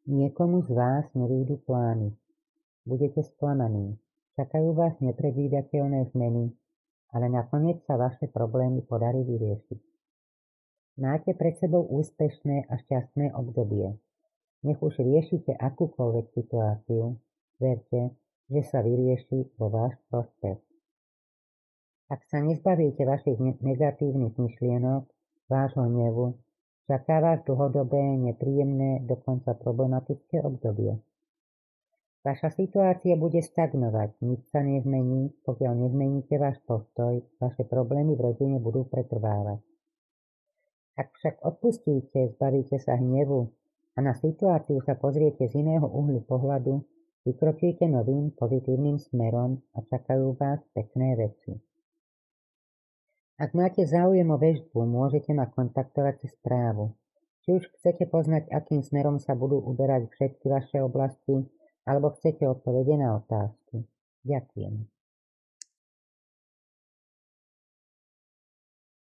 Niekomu z vás nevyjdú plány. Budete sklamaní. Čakajú vás nepredvídateľné zmeny, ale nakoniec sa vaše problémy podarí vyriešiť. Máte pred sebou úspešné a šťastné obdobie. Nech už riešite akúkoľvek situáciu, verte, že sa vyrieši vo váš prospech. Ak sa nezbavíte vašich negatívnych myšlienok, vášho hnevu, čaká vás dlhodobé, nepríjemné, dokonca problematické obdobie. Vaša situácia bude stagnovať, nič sa nezmení, pokiaľ nezmeníte váš postoj, vaše problémy v rodine budú pretrvávať. Ak však odpustíte, zbavíte sa hnevu a na situáciu sa pozriete z iného uhlu pohľadu, vykročíte novým pozitívnym smerom a čakajú vás pekné veci. Ak máte záujem o väžbu, môžete ma kontaktovať cez správu. Či už chcete poznať, akým smerom sa budú uberať všetky vaše oblasti, alebo chcete odpovede na otázky. Ďakujem.